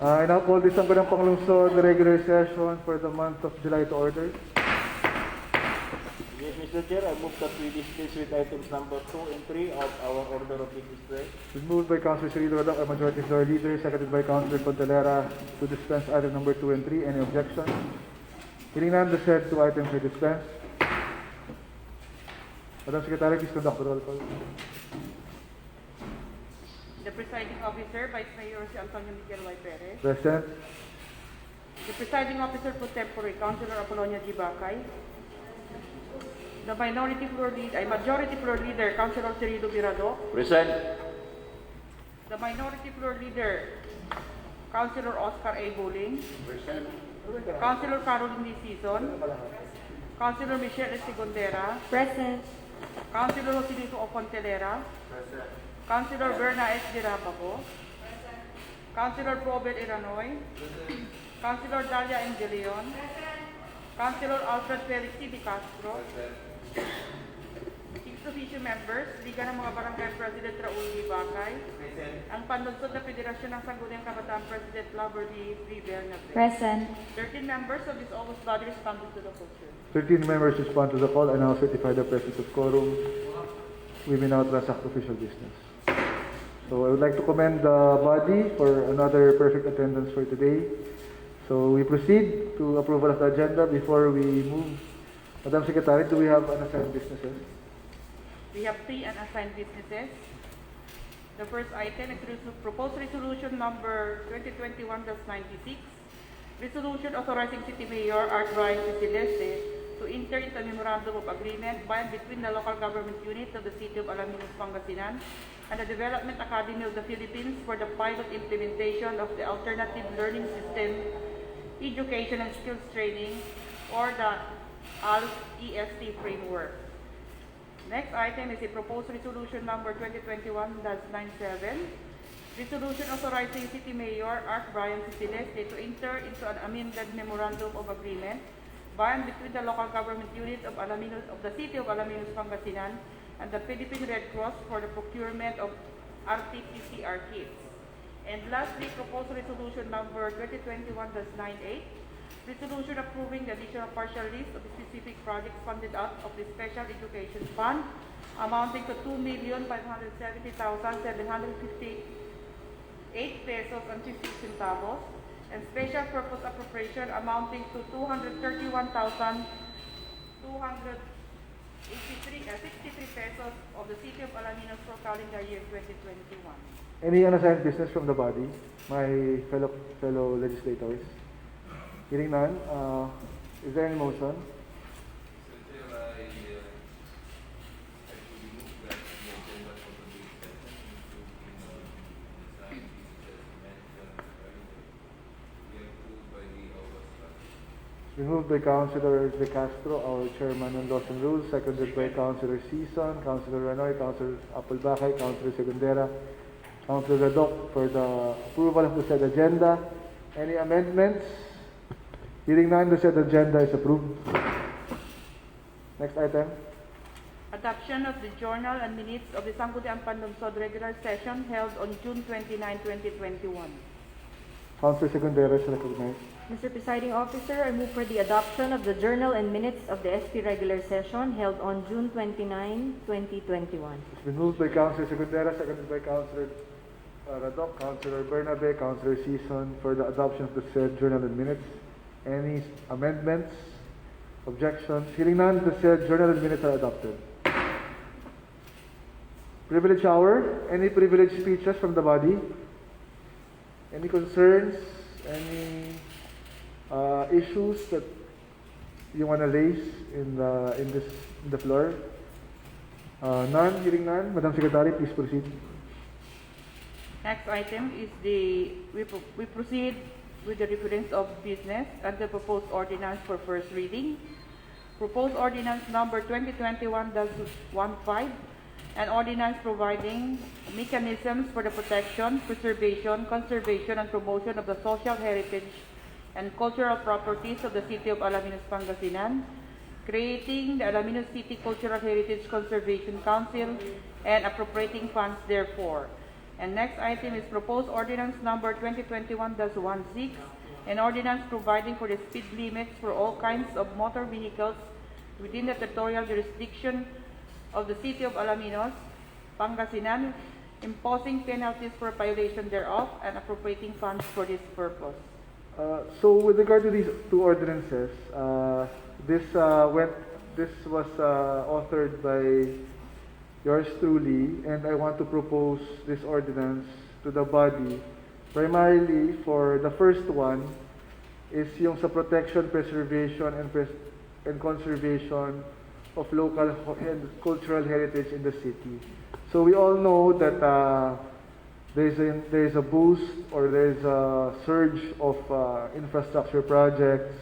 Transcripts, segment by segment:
I now call this Sangguniang Panlungsod regular session for the month of July to order. Yes, Mr. Chair, I move that we dismiss with items number 2 and 3 of our order of business today. It's moved by Councilor Cirilo Rodoc, a majority floor leader, seconded by Councilor Contelera to dispense item number 2 and 3. Any objection? Hearing none, the said two items are dispensed. Madam Secretary, please conduct the roll call. The Presiding Officer, Vice Mayor si Anton Perez. Present. The Presiding Officer pro tempore, Councilor Apollonia G. Bacay. The Majority Floor Leader, Councilor Cirilo Virado. Present. The Minority Floor Leader, Councilor Oscar A. Bowling. Present. Councilor Caroline D. Season. Councilor Michelle Estigondera. Present. Councilor Joselito O. Contelera. Present. Councilor Berna S. Dirapaco. Councilor Probel Iranoy. Councilor Dalia M. De Leon. Councilor Alfred Felix C. Di Castro. Six official members, Liga ng mga Barangay President Raul D. Bacay. Ang Panlungsod na Federasyon ng Sangguniang Kabataan President Lover D. Bernabe. Present. 13 members of this august body responded to the culture. 13 members respond to the call. I now certify the presence of quorum. We may now transact official business. So I would like to commend the body for another perfect attendance for today. So we proceed to approval of the agenda. Before we move, Madam Secretary, do we have unassigned businesses? We have 3 unassigned businesses. The first item is proposed resolution number 2021-96. Resolution authorizing City Mayor Art Brian Celeste to enter into a memorandum of agreement by and between the local government unit of the City of Alaminos, Pangasinan and the Development Academy of the Philippines for the pilot implementation of the Alternative Learning System Education and Skills Training, or the ALS-EST framework. Next item is a proposed resolution number 2021-97. Resolution authorizing City Mayor Art Brian Celeste to enter into an amended memorandum of agreement by and between the local government unit of the City of Alaminos, Pangasinan and the Philippine Red Cross for the procurement of RT-PCR kits. And lastly, proposed resolution number 2021-98. Resolution approving the additional partial list of specific projects funded out of the Special Education Fund amounting to 2,570,758 pesos and 50 centavos and special purpose appropriation amounting to 231,263 pesos of the City of Alaminos for calendar year 2021. Any unassigned business from the body, my fellow legislators? Hearing none, is there any motion? Mr. Chair, I actually move that the agenda for today's session, including the signed businesses mentioned earlier, be approved by the August Committee. Moved by Councilor De Castro, our chairman on Laws and Rules, seconded by Councilor Season, Councilor Ranoy, Councilor Apolbacay, Councilor Segundera, Councilor Rodoc for the approval of the said agenda. Any amendments? Hearing none, the said agenda is approved. Next item. Adoption of the journal and minutes of the Sangguniang Panlungsod regular session held on June 29, 2021. Councilor Segundera is recognized. Mr. Presiding Officer, I move for the adoption of the journal and minutes of the SP regular session held on June 29, 2021. It's been moved by Councilor Segundera, seconded by Councilor Rodoc, Councilor Bernabe, Councilor Season for the adoption of the said journal and minutes. Any amendments? Objections? Hearing none, the said journal and minutes are adopted. Privilege hour. Any privilege speeches from the body? Any concerns? Any issues that you want to raise in the floor? None. Hearing none. Madam Secretary, please proceed. Next item is we proceed with the reference of business and the proposed ordinance for first reading. Proposed ordinance number 2021-15, an ordinance providing mechanisms for the protection, preservation, conservation, and promotion of the social heritage and cultural properties of the City of Alaminos, Pangasinan, creating the Alaminos City Cultural Heritage Conservation Council, and appropriating funds therefore. And next item is proposed ordinance number 2021-16, an ordinance providing for the speed limits for all kinds of motor vehicles within the territorial jurisdiction of the city of Alaminos, Pangasinan, imposing penalties for violation thereof and appropriating funds for this purpose. So with regard to these two ordinances, this was authored by yours truly, and I want to propose this ordinance to the body. Primarily for the first one is yung sa protection, preservation, and conservation of local and cultural heritage in the city. So we all know that there is a boost or there is a surge of infrastructure projects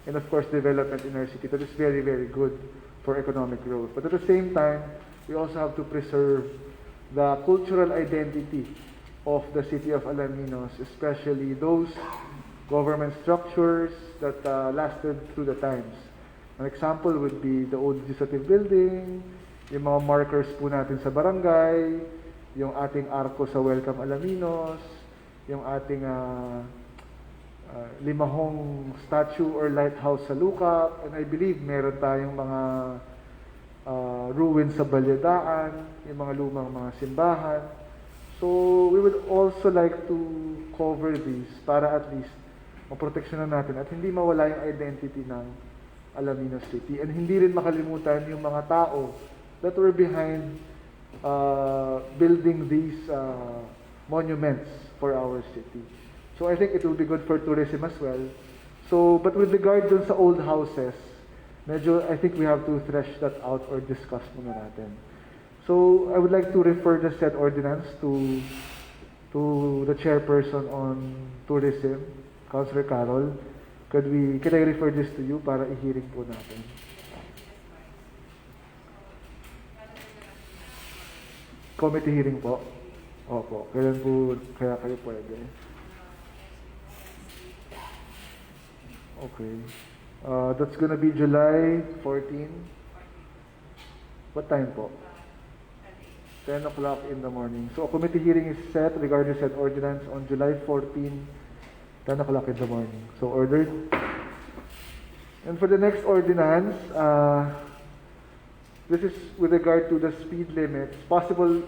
and of course development in our city that is very, very good for economic growth. But at the same time, we also have to preserve the cultural identity of the city of Alaminos, especially those government structures that lasted through the times. An example would be the old legislative building, yung mga markers po natin sa barangay, yung ating arko sa Welcome Alaminos, yung ating limahong statue or lighthouse sa Lukap, and I believe meron tayong mga ruins sa Balyadaan, yung mga lumang mga simbahan. So we would also like to cover these para at least maproteksyonan natin at hindi mawala yung identity ng Alaminos City, and hindi rin makalimutan yung mga tao that were behind building these monuments for our city. So I think it will be good for tourism as well. So, but with regard dun sa old houses, medyo I think we have to thresh that out or discuss muna natin. So I would like to refer the said ordinance to the chairperson on tourism, Councilor Carol. Can I refer this to you para i-hearing po natin? Committee hearing po? Opo. Kailan po kaya kayo pwede? Okay. That's gonna be July 14. What time po? 10 o'clock in the morning. So a committee hearing is set regarding said ordinance on July 14, 10 o'clock in the morning. So ordered. And for the next ordinance, this is with regard to the speed limits, possible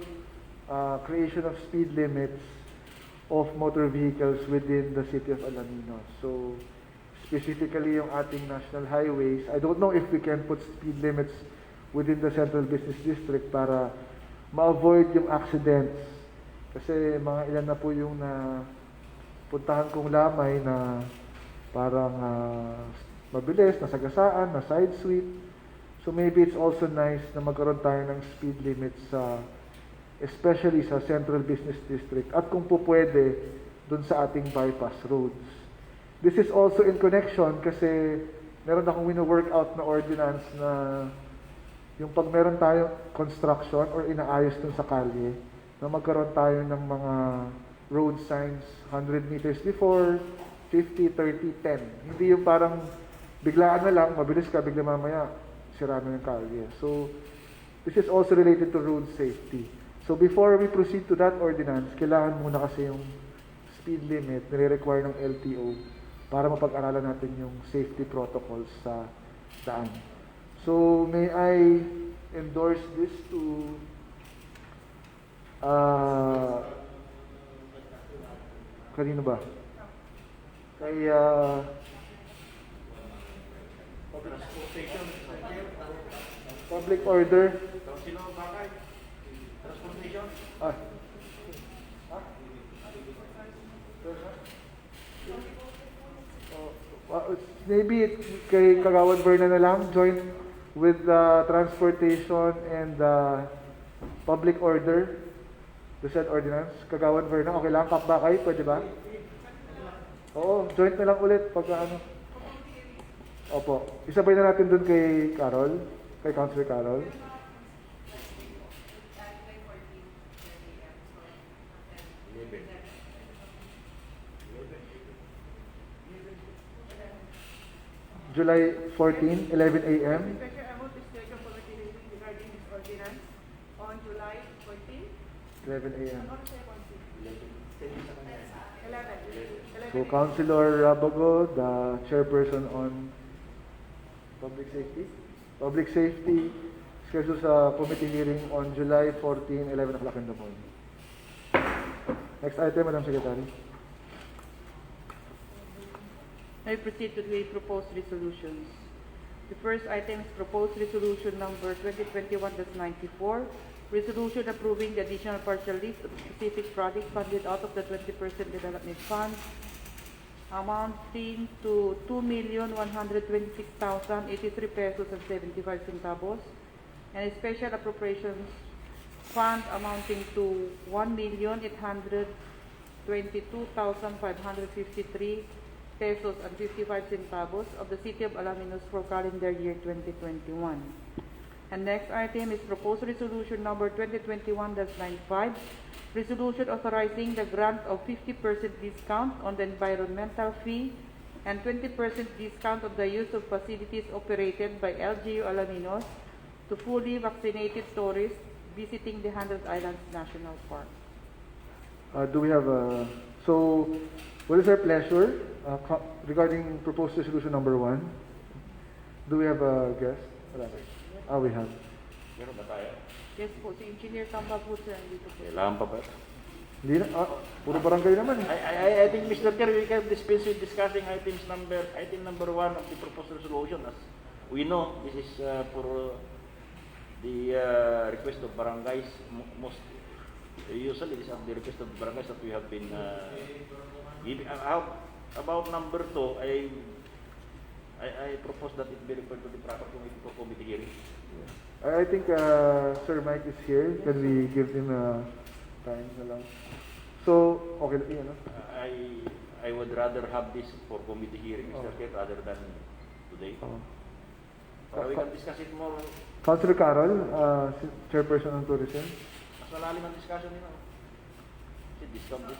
creation of speed limits of motor vehicles within the city of Alaminos. So specifically yung ating national highways, I don't know if we can put speed limits within the central business district para ma-avoid yung accidents. Kasi mga ilan na po yung puntahan kong lamay na parang mabilis, nasagasaan, na side sweep. So maybe it's also nice na magkaroon tayo ng speed limits especially sa Central Business District at kung po pwede dun sa ating bypass roads. This is also in connection kasi meron akong wino-workout na ordinance na yung pag meron tayo construction or inaayos dun sa kalye, na magkaroon tayo ng mga road signs 100 meters before, 50, 30, 10. Hindi yung parang biglaan na lang, mabilis ka, bigla mamaya sira na yung kalye. So, this is also related to road safety. So, before we proceed to that ordinance, kailangan muna kasi yung speed limit nire-require ng LTO para mapag-aralan natin yung safety protocols sa daan. So, may I endorse this to kanino ba? Kay public order. Maybe kay Kagawan Berna na lang, joint with transportation and public order, the said ordinance. Kagawan Berna, okay lang, Kapbakay, pwede ba? Oo, joint na lang ulit pagka ano. Opo. Isabay na natin dun kay Carol, kay Councilor Carol. July 14, 11 a.m. Mr. Chair, I move to schedule committee hearing regarding this ordinance on July 14. 11 a.m. So, Councilor Rabago, the chairperson on public safety. Public safety, scheduled sa committee hearing on July 14, 11 o'clock in the morning. Next item, Madam Secretary. I proceed to the proposed resolutions. The first item is proposed resolution number 2021-94, resolution approving the additional partial list of specific projects funded out of the 20% development fund, amounting to 2,126,083 pesos and 75 centavos, and a special appropriations fund amounting to 1,822,553 pesos and 55 centavos of the City of Alaminos for calendar year 2021. And next item is proposed resolution number 2021-95, resolution authorizing the grant of 50% discount on the environmental fee and 20% discount of the use of facilities operated by LGU Alaminos to fully vaccinated tourists visiting the 100 Islands National Park. Do we have so what is our pleasure regarding proposed resolution number 1? Do we have a guest? Wala na. We have. Meron ba tayo? Yes po, si Engineer Tamba po sir, dito po. Kailangan pa ba? Hindi na, puro barangay naman. I think, Mr. Chair, we can dispense with discussing item number 1 of the proposed resolution. As we know, this is for the request of barangays. Most usually, these are the request of barangays that we have been giving. About number 2, I propose that it be referred to the proper committee for committee hearing. I think Sir Mike is here. Can we give him time na lang? So, okay lang ano? I would rather have this for committee hearing, Mr. Chair, rather than today. Para we can discuss it more. Councilor Carol, chairperson ng tourism. Mas malalim ang discussion nila. Kasi discount eh.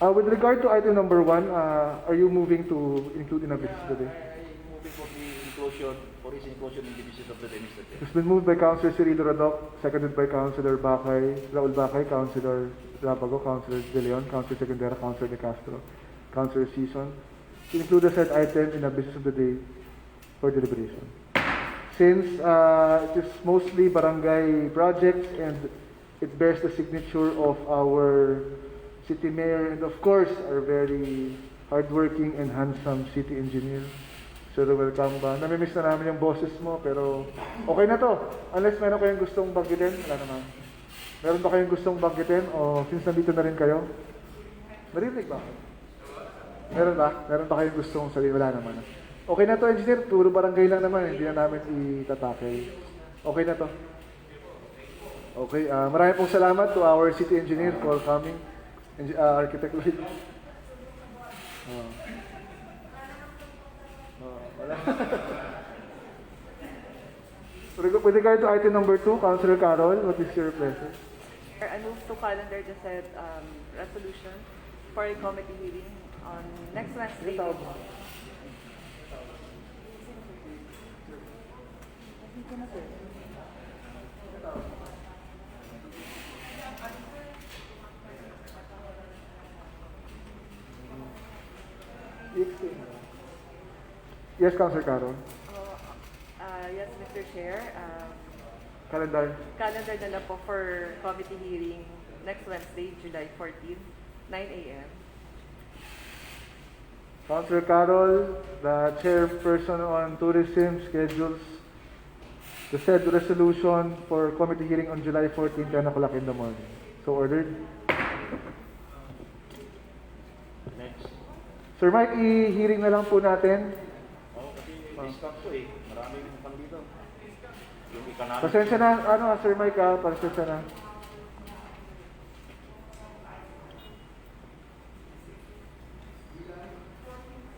With regard to item number 1, are you moving to include in a business today? I'm moving for the inclusion, for his inclusion in the business of the day, Mr. Chair. It's been moved by Councilor Cirilo Radok, seconded by Councilor Raul Bacay, Councilor Rabago, Councilor De Leon, Councilor Secundera, Councilor De Castro, Councilor Season, to include the said item in a business of the day for deliberation. Since it is mostly barangay projects and it bears the signature of our city mayor and of course our very hardworking and handsome city engineer. Sir, welcome ba? Namimiss na namin yung boses mo pero okay na to. Unless meron kayong gustong banggitin, wala naman. Meron ba kayong gustong banggitin o since nandito na rin kayo? Narinig ba? Meron ba? Meron ba kayong gustong sabihin? Wala naman. Okay na to, engineer. Puro barangay lang naman. Hindi na namin itatake. Okay na to. Okay. Maraming pong salamat to our city engineer for coming. Architect Lloyd. Wala. With regard to item number 2, Councilor Carol, what is your pleasure? I move to calendar the said resolution for a committee hearing on next Wednesday. Yes, Councilor Carol. Yes, Mr. Chair. Calendar. Calendar na lang po for committee hearing next Wednesday, July 14, 9 a.m. Councilor Carol, the chairperson on tourism, schedules the said resolution for committee hearing on July 14, 10 o'clock in the morning. So ordered. Next. Sir Mike, i-hearing na lang po natin. Kasi discount to eh. Maraming pang dito. Yung economic. Pasensya na, Sir Mike, pasensya na.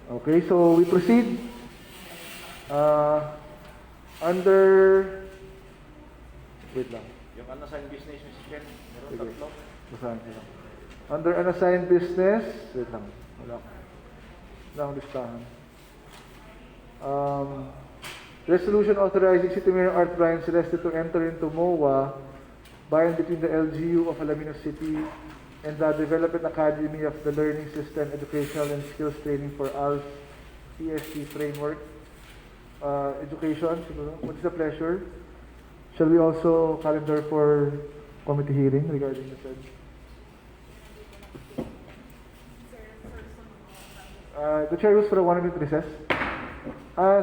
Okay, so we proceed. Wait lang. Yung unassigned business, Mr. Chair, meron Sige. tatlo. Basahin ko lang. Under unassigned business, wait lang. Wala akong listahan. Resolution authorizing City Mayor Art Brian Celeste to enter into MOA by and between the LGU of Alaminos City and the Development Academy of the Learning System Educational and Skills Training for ALS EST Framework Education. What's the pleasure? Shall we also calendar for committee hearing regarding the said? The chair rules for a 1-minute recess.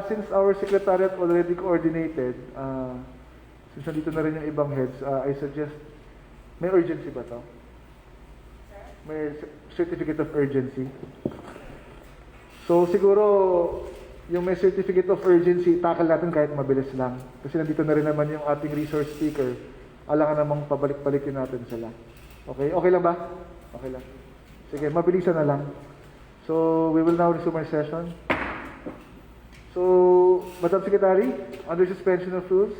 Since our secretariat already coordinated, since nandito na rin yung ibang heads, I suggest, may urgency ba to? May certificate of urgency. So siguro, yung may certificate of urgency, tackle natin kahit mabilis lang. Kasi nandito na rin naman yung ating resource speaker. Alangan namang pabalik-balikin natin sila. Okay? Okay lang ba? Okay lang. Sige, mabilisan na lang. So, we will now resume our session. So, Madam Secretary, under suspension of rules,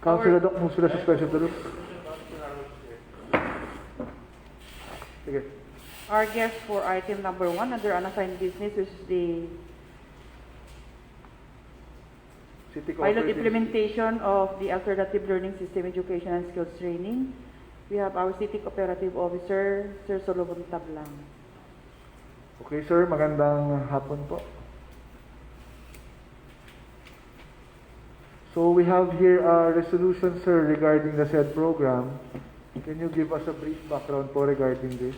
Councilor Doc moves to the suspension of the rules. Sige. Our guest for item number 1 under unassigned business, which is the City pilot Cooperative. implementation of the alternative learning system education and skills training. We have our City Cooperative Officer, Sir Solomon Tablang. Okay, sir. Magandang hapon po. So, we have here a resolution, sir, regarding the said program. Can you give us a brief background po regarding this?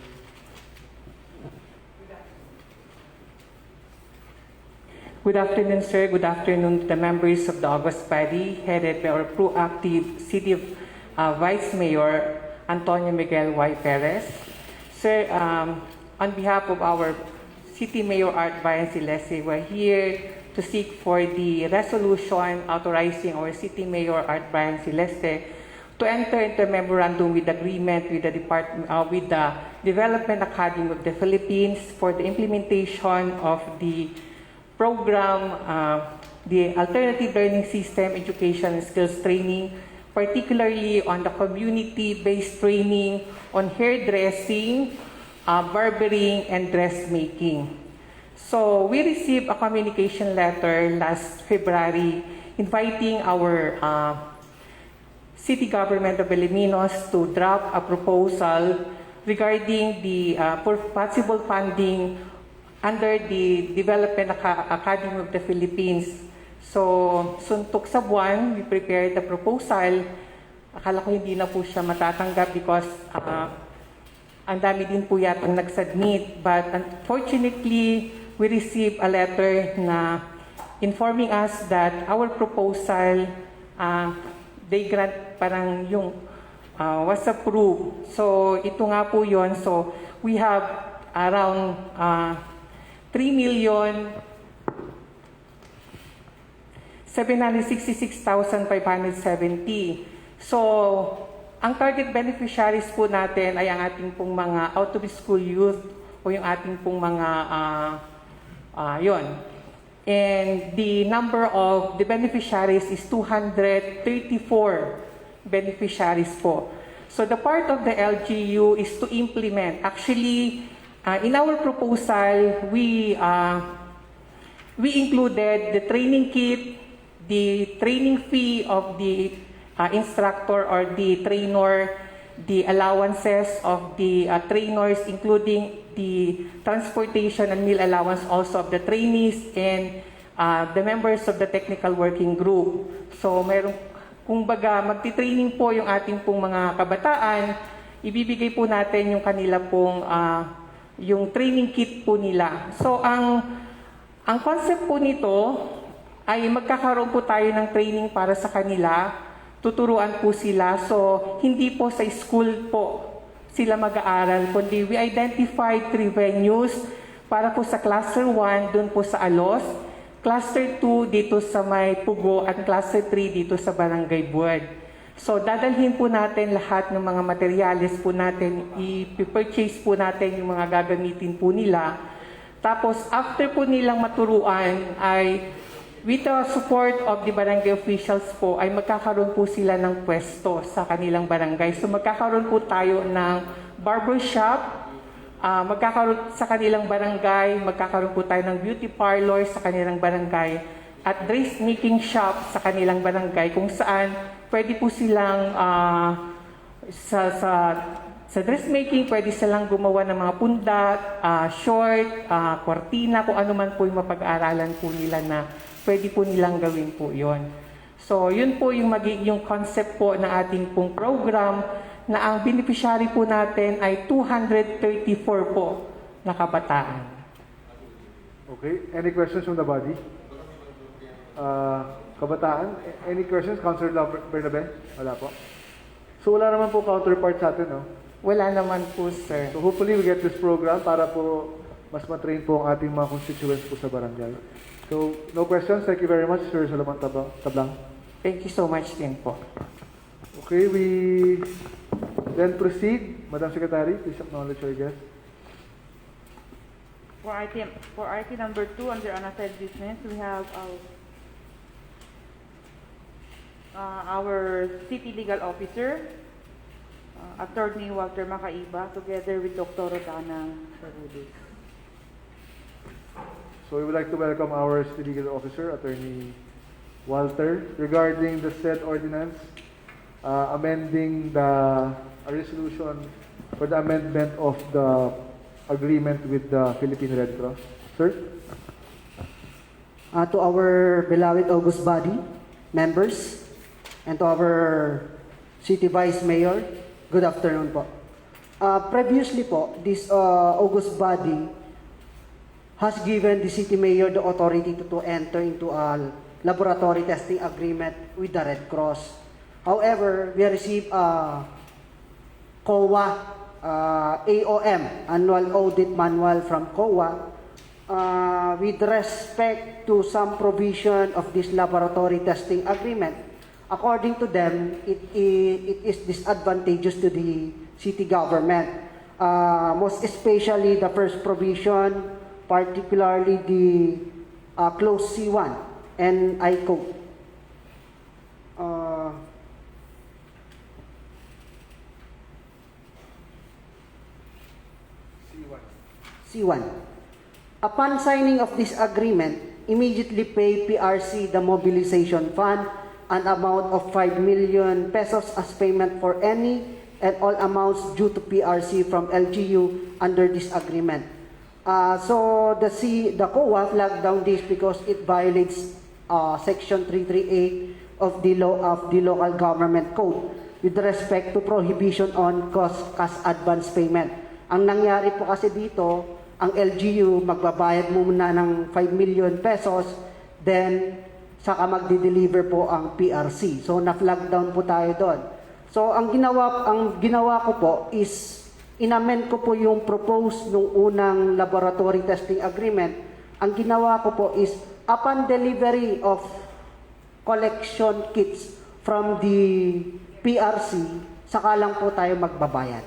Good afternoon, sir. Good afternoon to the members of the August Body, headed by our proactive City Vice Mayor, Antonio Miguel Y. Perez. Sir, on behalf of our City Mayor Art Brian Celeste, we're here to seek for the resolution authorizing our City Mayor Art Brian Celeste to enter into a memorandum with agreement with the with the Development Academy of the Philippines for the implementation of the program, the Alternative Learning System Education and Skills Training, particularly on the community-based training on hairdressing, barbering, and dressmaking. So we received a communication letter last February inviting our city government of Alaminos to draft a proposal regarding the possible funding under the Development Academy of the Philippines. So, suntok sa buwan, we prepared the proposal. Akala ko hindi na po siya matatanggap because ang dami din po yatang nag-submit. But unfortunately, we received a letter na informing us that our proposal, they grant parang yung was approved. So, ito nga po yun. So, we have around 3,766,570. So, ang target beneficiaries po natin ay ang ating pong mga out-of-school youth o yung ating pong mga, yon. And the number of the beneficiaries is 234 beneficiaries po. So, the part of the LGU is to implement. Actually, in our proposal, we included the training kit, the training fee of the instructor or the trainer, the allowances of the trainers, including the transportation and meal allowance also of the trainees and the members of the technical working group. So, kumbaga, magti-training po yung ating pong mga kabataan, ibibigay po natin yung kanila pong yung training kit po nila. So, ang concept po nito ay magkakaroon po tayo ng training para sa kanila, tuturuan po sila. So, hindi po sa school po sila mag-aaral, kundi we identified 3 venues para po sa Cluster 1, dun po sa Alos, Cluster 2 dito sa May Pugo, at Cluster 3 dito sa Barangay Buwad. So, dadalhin po natin lahat ng mga materyales po natin, i-purchase po natin yung mga gagamitin po nila. Tapos, after po nilang maturuan, ay with the support of the barangay officials po, ay magkakaroon po sila ng pwesto sa kanilang barangay. So, magkakaroon po tayo ng barbershop, magkakaroon sa kanilang barangay, magkakaroon po tayo ng beauty parlor sa kanilang barangay. at dressmaking shop sa kanilang barangay kung saan pwede po silang sa dressmaking pwede silang gumawa ng mga pundat, short, kortina, kung ano man po yung mapag-aaralan po nila na pwede po nilang gawin po yon. So yun po yung yung concept po ng ating pong program na ang beneficiary po natin ay 234 po na kabataan. Okay, any questions from the body? Kabataan, any questions? Councilor Bernabe? Wala po. So wala naman po counterpart sa atin, no? Wala naman po, sir. So hopefully we get this program para po mas matrain po ang ating mga constituents po sa barangay. So no questions. Thank you very much, Sir Solomon Tablang. Thank you so much din po. Okay, we then proceed. Madam Secretary, please acknowledge your guest. For item number 2 under unassigned business, we have our city legal officer, Attorney Walter Macaiba, together with Dr. Rodana Sarudis. So we would like to welcome our city legal officer, Attorney Walter, regarding the said ordinance amending a resolution for the amendment of the agreement with the Philippine Red Cross. Sir? To our beloved August body members and to our City Vice Mayor, good afternoon po. Previously po, this August body has given the City Mayor the authority to enter into a laboratory testing agreement with the Red Cross. However, we received a COA AOM, Annual Audit Manual from COA, with respect to some provision of this laboratory testing agreement. According to them, it is disadvantageous to the city government, most especially the first provision, particularly the clause C1, and I quote, C1. Upon signing of this agreement, immediately pay PRC the mobilization fund an amount of 5 million pesos as payment for any and all amounts due to PRC from LGU under this agreement. So the COA flagged down this because it violates Section 338 of the local government code with respect to prohibition on cash advance payment. Ang nangyari po kasi dito, ang LGU magbabayad muna ng 5 million pesos, then saka magdi-deliver po ang PRC. So na-flag down po tayo doon. So ang ginawa ko po is inamend ko po yung propose nung unang laboratory testing agreement. Ang ginawa ko po is upon delivery of collection kits from the PRC, saka lang po tayo magbabayad.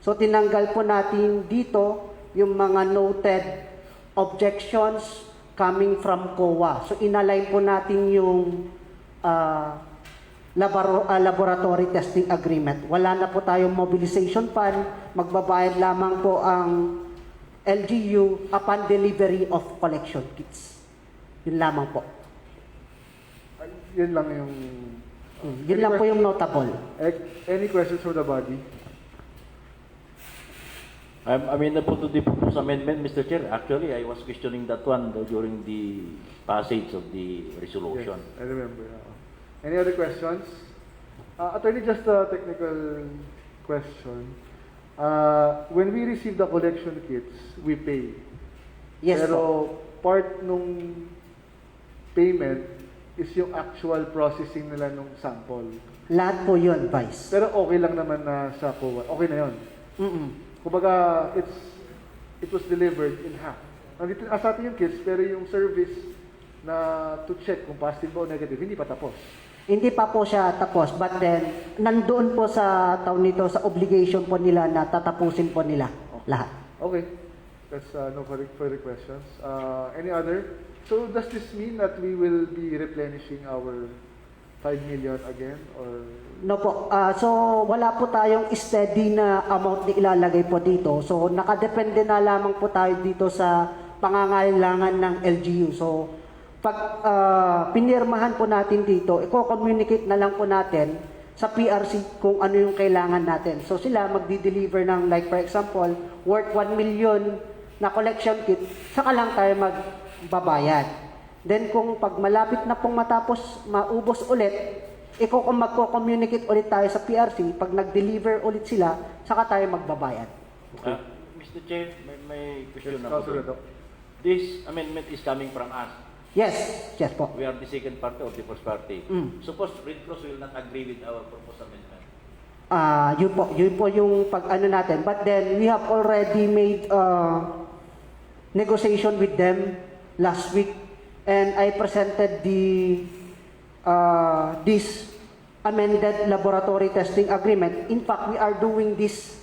So tinanggal po natin dito yung mga noted objections coming from COA. So inalign po natin yung laboratory testing agreement. Wala na po tayong mobilization fund, magbabayad lamang po ang LGU upon delivery of collection kits. Yun lamang po. Yun lang yung... Yun lang po yung notable. Any questions for the body? I'm amenable to the proposed amendment, Mr. Chair. Actually, I was questioning that one during the passage of the resolution. Yes, I remember. Any other questions? Attorney, just a technical question. When we receive the collection kits, we pay. Yes Pero po. part nung payment is yung actual processing nila nung sample. Lahat po yun, Vice. Pero okay lang naman na sa COA. Okay na yun. Kumbaga, it was delivered in half. Nandito sa atin yung kits, pero yung service na to check kung positive ba o negative, hindi pa tapos. Hindi pa po siya tapos, but then, nandoon po sa taon nito, sa obligation po nila na tatapusin po nila lahat. Okay. That's no further questions. Any other? So does this mean that we will be replenishing our 5 million again, or? No po. So, wala po tayong steady na amount na ilalagay po dito. So, nakadepende na lamang po tayo dito sa pangangailangan ng LGU. So, pag pinirmahan po natin dito, i-communicate na lang po natin sa PRC kung ano yung kailangan natin. So sila magdi-deliver ng, like for example, worth 1 million na collection kit, saka lang tayo magbabayad. Then kung pag malapit na pong matapos, maubos ulit, magko-communicate ulit tayo sa PRC, pag nag-deliver ulit sila, saka tayo magbabayad. Mr. Chair, may question Yes, ako. Councilor Doc. This amendment is coming from us. Yes, yes po. We are the second party or the first party. Mm. Suppose Red Cross will not agree with our proposed amendment. Yun po yung pag-ano natin. But then, we have already made negotiation with them last week. And I presented this amended laboratory testing agreement. In fact, we are doing this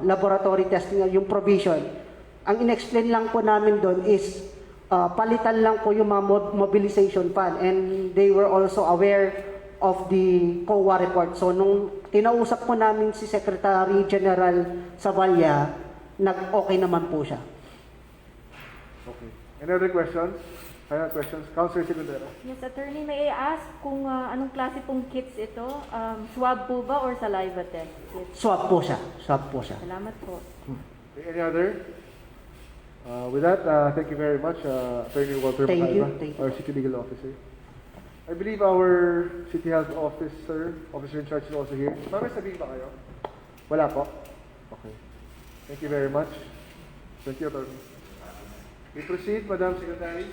laboratory testing, yung provision. Ang in-explain lang po namin doon is palitan lang po yung mga mobilization fund, and they were also aware of the COA report. So nung tinausap po namin si Secretary General Savalla, nag-okay naman po siya. Okay. Any other questions? Final questions? Councilor Segundero. Yes, Attorney, may I ask kung anong klase pong kits ito? Swab po ba or saliva test kit? Swab po siya. Swab po siya. Salamat po. Okay, any other? With that, thank you very much, Attorney Walter Thank you, Macalva, thank you. our City Legal Officer. I believe our City Health Officer in charge is also here. Ma'am, may sabihin ba kayo? Wala po? Okay. Thank you very much. Thank you, Attorney. We proceed, Madam Secretary.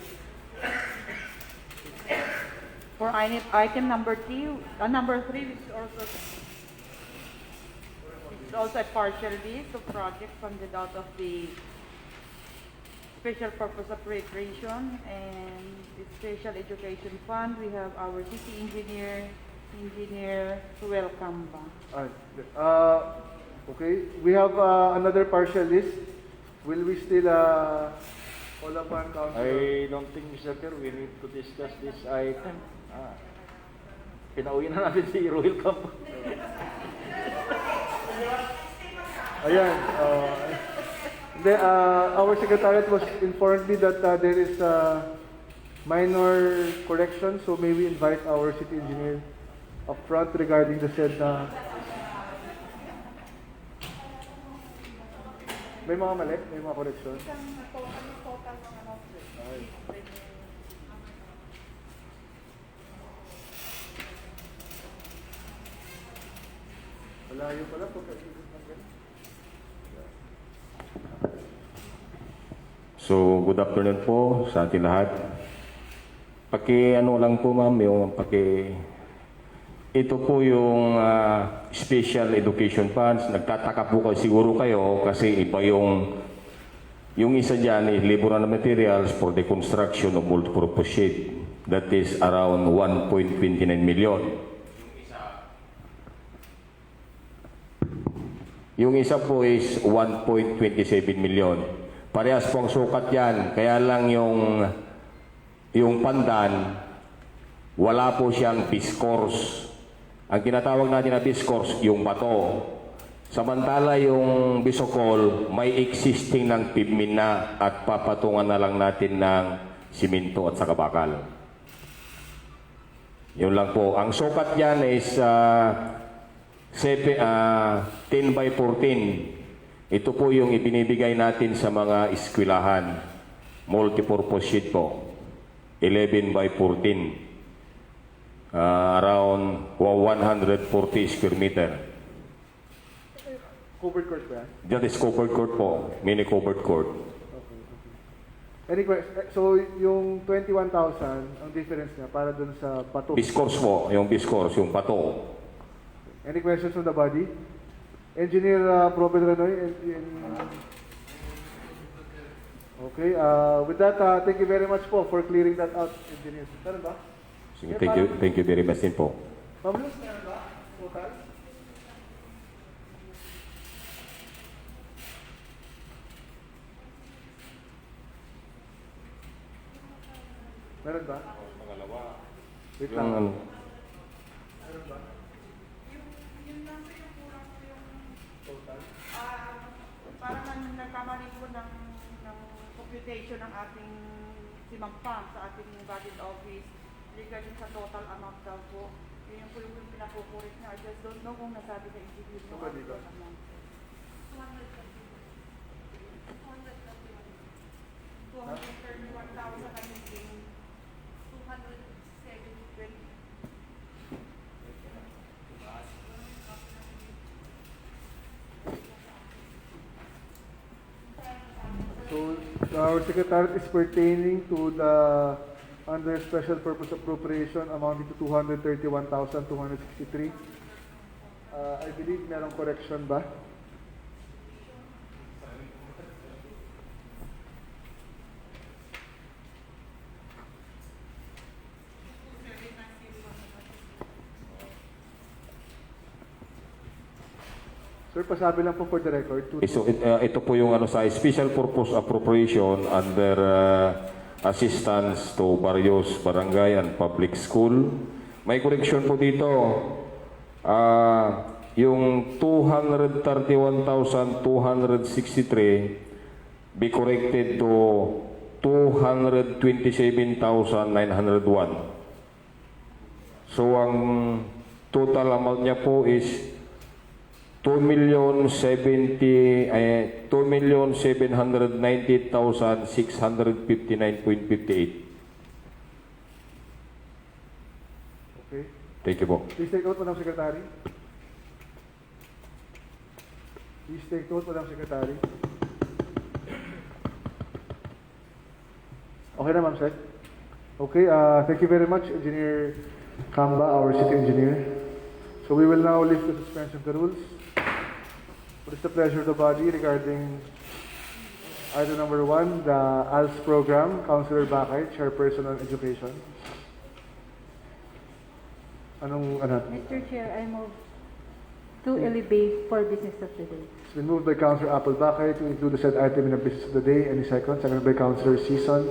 For item number 3, which is also a partial list of projects funded out of the Special Purpose Appropriation and the Special Education Fund. We have our city engineer Ruel Camba. Okay, we have another partial list. Will we still call upon Councilor? I don't think, Mr. Chair, we need to discuss this item. Pinauwi na natin si Royal Camp. Ayan, our secretariat was informed me that there is a minor correction, so may we invite our city engineer up front regarding the said na may mga mali, may mga correction. Ay. Malayo pala po kasi ng ganun. So, good afternoon po sa ating lahat. Ano lang po ma'am, ito po yung special education funds. Nagtataka po kayo, siguro kayo kasi iba yung isa dyan is libo na materials for the construction of multipurpose shed. That is around 1.29 million. Yung isa po is 1.27 million. Parehas pong sukat yan. Kaya lang yung pandan, wala po siyang discourse. Ang tinatawag natin na discourse, yung bato. Samantala yung bisokol, may existing ng pigmin na at papatungan na lang natin ng simento at saka bakal. Yun lang po. Ang sukat yan is 10 by 14. Ito po yung ibinibigay natin sa mga eskwelahan. Multipurpose sheet po. 11 by 14. Around 140 square meter. Covered court ba yan? That is covered court po. Mini covered court. Okay. Any question? So, yung 21,000, ang difference niya para dun sa bato. Discourse po. Yung discourse, yung pato. Any questions from the body? Engineer Robert Renoy? Okay, with that, thank you very much po for clearing that out, engineer. Meron ba? Sige, thank you very much din po. Pamulus, meron ba? Total? Meron ba? Wait lang. Yung, Meron ba? Parang nagkamali po ng computation ng ating si Ma'am Pam sa ating budget office regarding sa total amount daw po. Yun po yung pinakukurit niya. I just don't know kung nasabi sa interview yung Ano ba dito? amount. 231,000 I mean 207. So, our secretariat is pertaining to the under special purpose appropriation amounting to 231,263. I believe merong correction ba? Sir, pasabi lang po for the record. So, ito po yung ano sa special purpose appropriation under assistance to various barangay and public school. May correction po dito. Yung 231,263 be corrected to 227,901. So, ang total amount niya po is 2,790,659.58. Okay. Thank you po. Please take note, Madam Secretary. Please take note, Madam Secretary. Okay na, Ma'am Sec? Okay, thank you very much, Engineer Kamba, our city engineer. So we will now lift the suspension of the rules. What is the pleasure of the body regarding item number 1, the ALS program, Councilor Bakay, Chairperson on Education. Ano? Mr. Chair, I move to elevate for business of the day. It's been moved by Councilor Apple Bakay to include the said item in the business of the day. Any second? Seconded by Councilor Season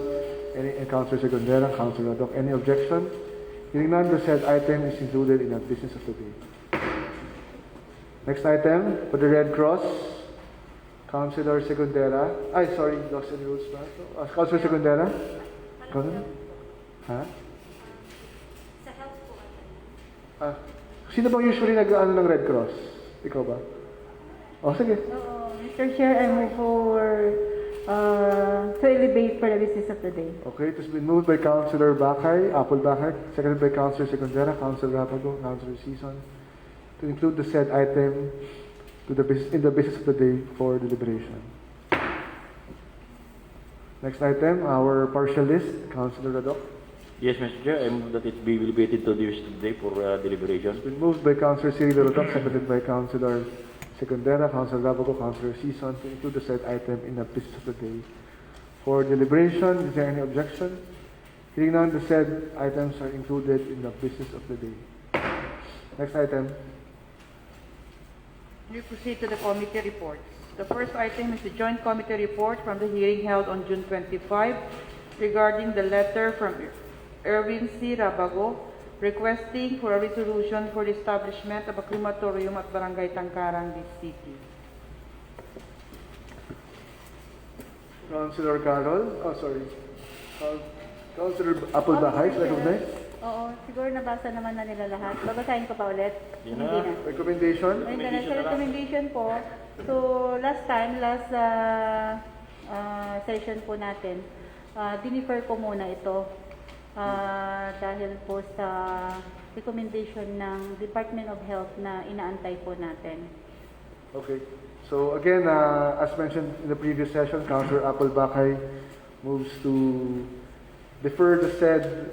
and Councilor Segundera, Councilor Radok. Any objection? Hearing none, the said item is included in the business of the day. Next item, for the Red Cross, Councilor Segundera. Ay, sorry, lost in rules ba? Councilor Segundera? Councilor? Ha? Sa health po. Sino bang usually nag-ano ng Red Cross? Ikaw ba? Oh, sige. Mr. Chair, I move for to elevate for the business of the day. Okay, it has been moved by Councilor Bakay, Apple Bakay, seconded by Councilor Segundera, Councilor Rapago, Councilor Season, to include the said item to in the business of the day for deliberation. Next item, our partial list, Councilor Radok. Yes, Mr. Chair, I move that it be elevated to the business of the day for deliberation. It's been moved by Councilor Cyril Radok, seconded by Councilor Segundera, Councilor Rapago, Councilor Season, to include the said item in the business of the day for deliberation. Is there any objection? Hearing none, the said items are included in the business of the day. Next item. We proceed to the committee reports. The first item is the joint committee report from the hearing held on June 25 regarding the letter from Erwin C. Rabago requesting for a resolution for the establishment of a crematorium at Barangay Tangkarang, this city. Councilor Carol, Councilor Apple Bakay, is recognized. Oo, siguro nabasa naman na nila lahat. Babasahin ko pa ulit? Yun Hindi na. na. Recommendation. Ayun na, sa recommendation po. So, last session po natin, dinifer ko muna ito dahil po sa recommendation ng Department of Health na inaantay po natin. Okay. So again, as mentioned in the previous session, Councilor Apple Bakay moves to defer the said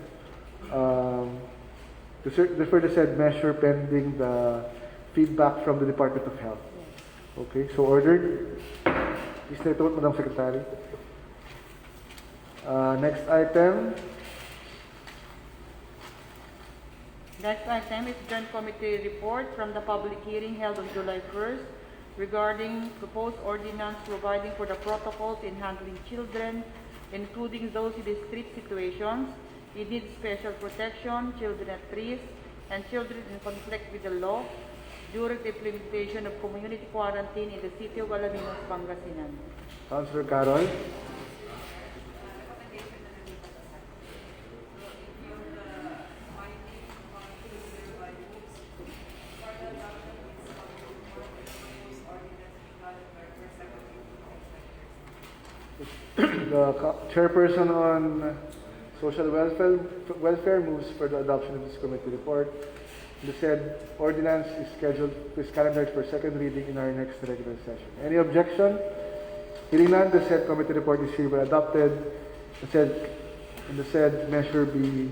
measure pending the feedback from the Department of Health. Okay, so ordered. Please take note, Madam Secretary. Next item. Next item is joint committee report from the public hearing held on July 1st regarding proposed ordinance providing for the protocols in handling children, including those in discrete situations, in need special protection, children at risk, and children in conflict with the law during the implementation of community quarantine in the city of Alaminos, Pangasinan. Councilor Carol. The chairperson on social welfare moves for the adoption of this committee report. The said ordinance is scheduled, is calendared for second reading in our next regular session. Any objection? Hearing none, the said committee report is hereby adopted. The said measure be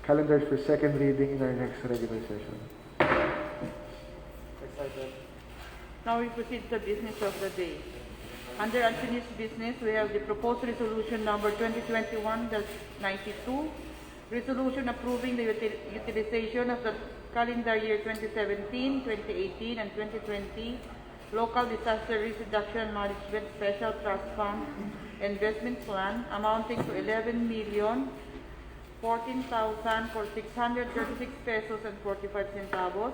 calendared for second reading in our next regular session. Now we proceed to the business of the day. Under unfinished business, we have the proposed resolution number 2021-92, resolution approving the utilization of the calendar year 2017, 2018, and 2020 local disaster risk reduction management special trust fund investment plan amounting to 11,014,636 pesos and 45 centavos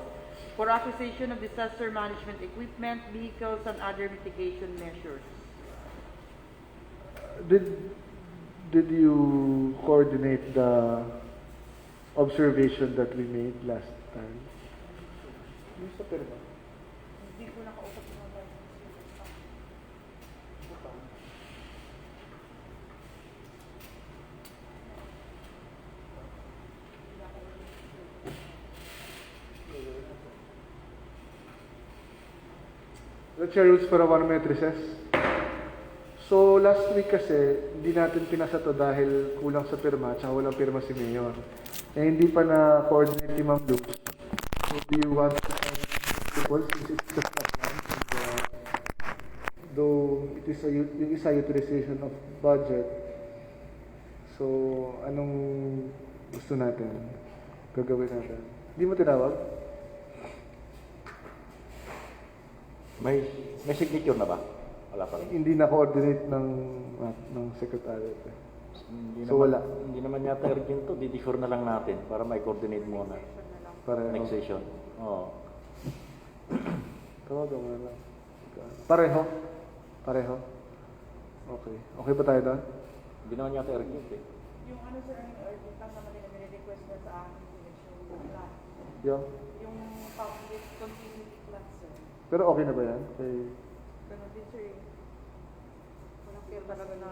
for acquisition of disaster management equipment, vehicles, and other mitigation measures. Did you coordinate the observation that we made last time? Mr. Perez. Hindi ko nakausap ng mga The chair rules for a 1-minute recess. So, last week kasi, hindi natin pinasa to dahil kulang sa pirma, tsaka walang pirma si Mayor. Eh, hindi pa na-coordinate ni Ma'am Luz. So, do you want to people since it's just a plan? And, though it is yung isa utilization of budget, so, anong gusto natin? Gagawin natin? Hindi mo tinawag? May signature na ba? Wala pa rin. Hindi na-coordinate ng secretariat. Hindi So, naman, wala. Hindi naman yata urgent to. Di-defer na lang natin para may coordinate muna. Pareho. Next session. Oo. Tawagan mo na lang. Pareho? Pareho? Okay. Okay ba tayo doon? Hindi naman yata urgent eh. Yung ano sir, ang urgent lang naman nila nire-request na sa akin selection plan. Yung? Yung public continuity plan sir. Pero okay na ba yan? Okay. Ganun din sir eh. Walang care talaga na...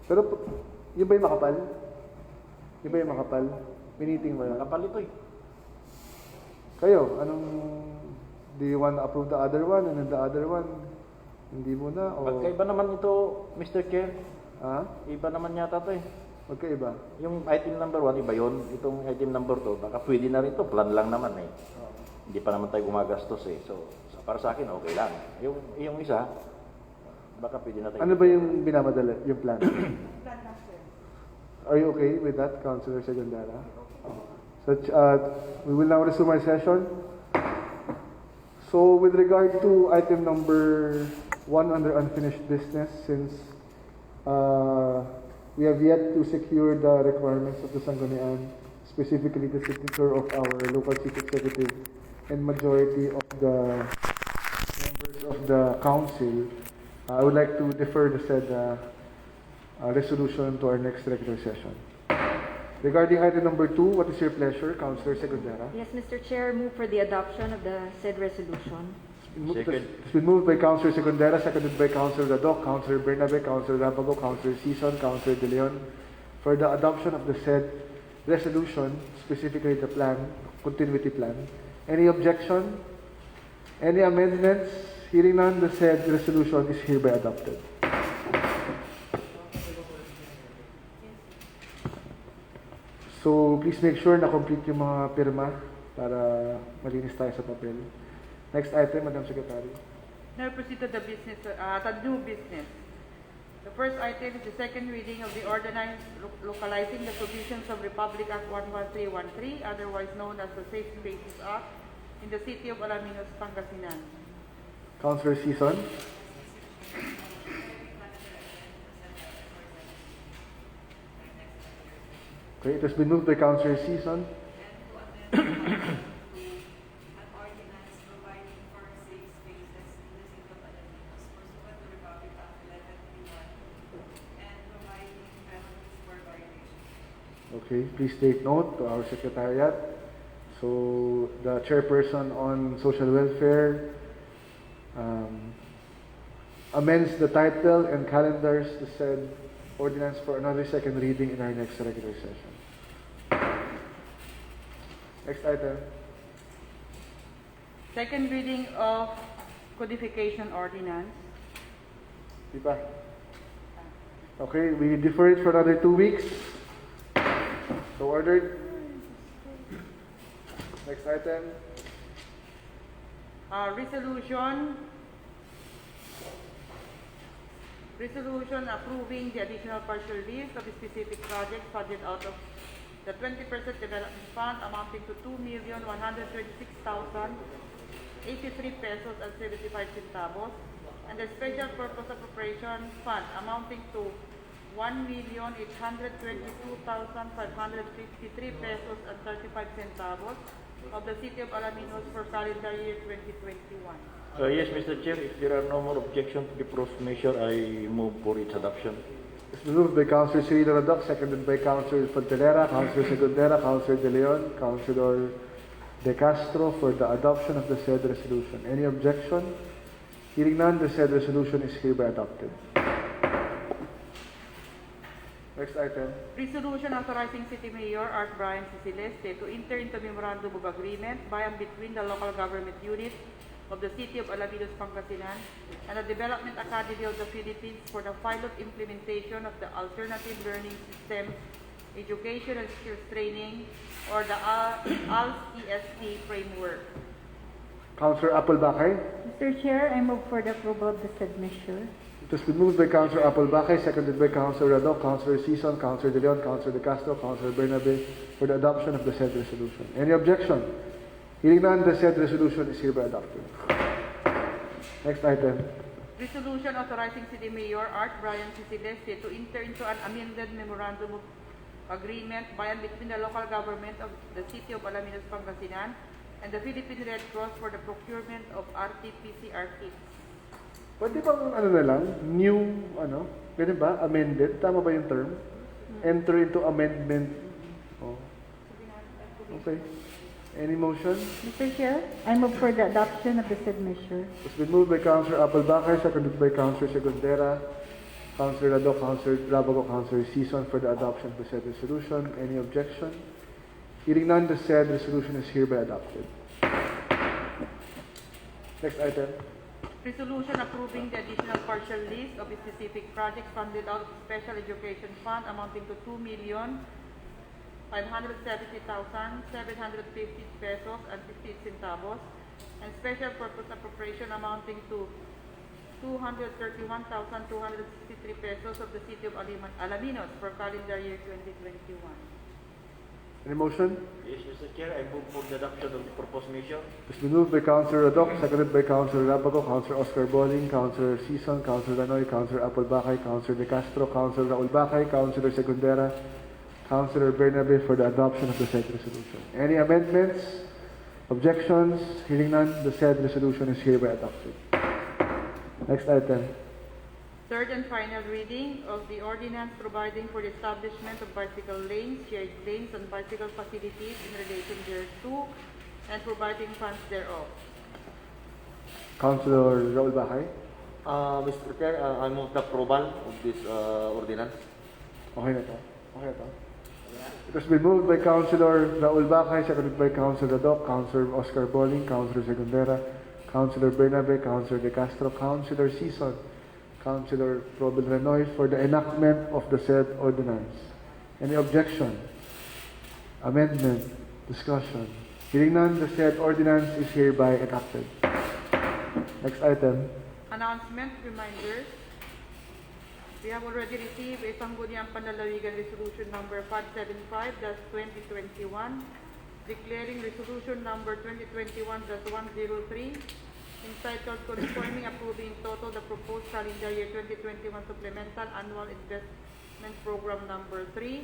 Pero yun ba yung makapal? Yun ba yung makapal? Miniting ba yan? Nakapal ito eh. Kayo, anong... Do you want to approve the other one and then the other one? Hindi mo na? O... Magkaiba naman ito, Mr. Chair. Ha? Iba naman yata ito eh. Magkaiba? Yung item number 1, iba yun. Itong item number 2, baka pwede na rin ito. Plan lang naman eh. Hindi pa naman tayo gumagastos eh. So, para sa akin, okay lang. Yung isa, baka pwede na tayo. Ano ba yung binamadali? Yung plan? Plan lang sir. Are you okay with that, Councilor Segundara? So, we will now resume our session. So, with regard to item number 1 under unfinished business, since we have yet to secure the requirements of the Sangguniang, specifically the signature of our local chief executive and majority of the members of the council, I would like to defer the said resolution to our next regular session. Regarding item number 2, what is your pleasure, Councilor Segundara? Yes, Mr. Chair, move for the adoption of the said resolution. Second. It's been moved by Councilor Segundara, seconded by Councilor Radok, Councilor Bernabe, Councilor Rabago, Councilor Sison, Councilor De Leon, for the adoption of the said resolution, specifically the plan, continuity plan. Any objection? Any amendments? Hearing none, the said resolution is hereby adopted. So, please make sure na complete yung mga pirma para malinis tayo sa papel. Next item, Madam Secretary. Now proceed to the business, the new business. The first item is the second reading of the ordinance localizing the provisions of Republic Act 11313, otherwise known as the Safe Spaces Act, in the city of Alaminos, Pangasinan. Councilor Sison. Okay, it has been moved by Councilor Sison. Okay, please take note to our secretariat. So, the chairperson on social welfare amends the title and calendars to said ordinance for another second reading in our next regular session. Next item. Second reading of codification ordinance. Diba? Okay, we defer it for another 2 weeks. So ordered. Next item. Resolution approving the additional partial list of specific projects funded out of the 20% development fund amounting to 2,126,083 pesos and 75 centavos, and the special purpose appropriation fund amounting to 1,822,553 pesos and 35 centavos of the City of Alaminos for calendar year 2021. Yes, Mr. Chair, if there are no more objections to the proposed measure, I move for its adoption. It's been moved by Councilor Cirilo Radoc, seconded by Councilor Fontelera, Councilor Segundera, Councilor De Leon, Councilor De Castro for the adoption of the said resolution. Any objection? Hearing none, the said resolution is hereby adopted. Next item. Resolution authorizing City Mayor Art Brian C. Celeste to enter into memorandum of agreement by and between the local government unit of the City of Alaminos, Pangasinan and the Development Academy of the Philippines for the pilot implementation of the Alternative Learning System Education and Skills Training, or the ALS-EST framework. Councilor Applebakay. Mr. Chair, I move for the approval of the said measure. It has been moved by Councilor Applebakay, seconded by Councilor Radoc, Councilor Sison, Councilor De Leon, Councilor De Castro, Councilor Bernabe for the adoption of the said resolution. Any objection? Hearing none, the said resolution is hereby adopted. Next item. Resolution authorizing City Mayor Art Brian C. Celeste to enter into an amended memorandum of agreement by and between the local government of the City of Alaminos, Pangasinan and the Philippine Red Cross for the procurement of RT-PCR kits. Pwede bang ano na lang, new, ganun ba? Amended? Tama ba yung term? Enter into amendment. Oh. Okay. Any motion? Mr. Chair, I move for the adoption of the said measure. It's been moved by Councilor Applebakay, seconded by Councilor Segundera, Councilor Radoc, Councilor Rabago, Councilor Sison for the adoption of the said resolution. Any objection? Hearing none, the said resolution is hereby adopted. Next item. Resolution approving the additional partial list of specific projects funded out of Special Education Fund amounting to 2,570,750 pesos and 50 centavos, and special purpose appropriation amounting to 231,263 pesos of the City of Alaminos for calendar year 2021. Any motion? Yes, Mr. Chair, I move for the adoption of the proposed measure. It's been moved by Councilor Radoc, seconded by Councilor Rabago, Councilor Oscar Boling, Councilor Sison, Councilor Lanoy, Councilor Applebakay, Councilor De Castro, Councilor Raul Bakay, Councilor Segundera, Councilor Bernabe for the adoption of the said resolution. Any amendments? Objections? Hearing none, the said resolution is hereby adopted. Next item. Third and final reading of the ordinance providing for the establishment of bicycle lanes, shared lanes, and bicycle facilities in relation thereto, and providing funds thereof. Councilor Raul Bakay. Mr. Chair, I move the approval of this ordinance. Okay na to. Okay na to. It has been moved by Councilor Raul Bakay, seconded by Councilor Radoc, Councilor Oscar Boling, Councilor Segundera, Councilor Bernabe, Councilor De Castro, Councilor Sison, Councilor Robin Renoy for the enactment of the said ordinance. Any objection? Amendment? Discussion? Hearing none, the said ordinance is hereby enacted. Next item. Announcement, reminders. We have already received a Sangguniang Panlungsod Resolution number 575-2021, declaring Resolution number 2021-103, entitled Confirming Approving in Total the Proposed Calendar Year 2021 Supplemental Annual Investment Program number 3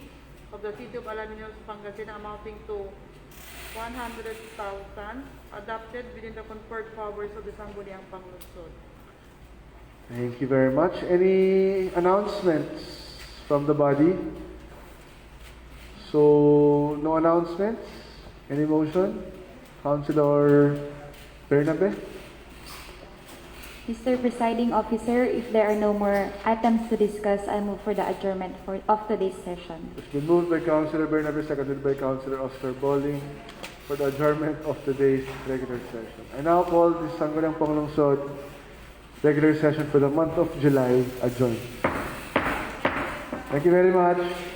of the City of Alaminos, Pangasinan, amounting to 100,000, adopted within the conferred powers of the Sangguniang Panlungsod. Thank you very much. Any announcements from the body? So, no announcements? Any motion? Councilor Bernabe? Mr. Presiding Officer, if there are no more items to discuss, I move for the adjournment of today's session. It's been moved by Councilor Bernabe, seconded by Councilor Oscar Bowling for the adjournment of today's regular session. I now call the Sangguniang Panlungsod regular session for the month of July adjourned. Thank you very much.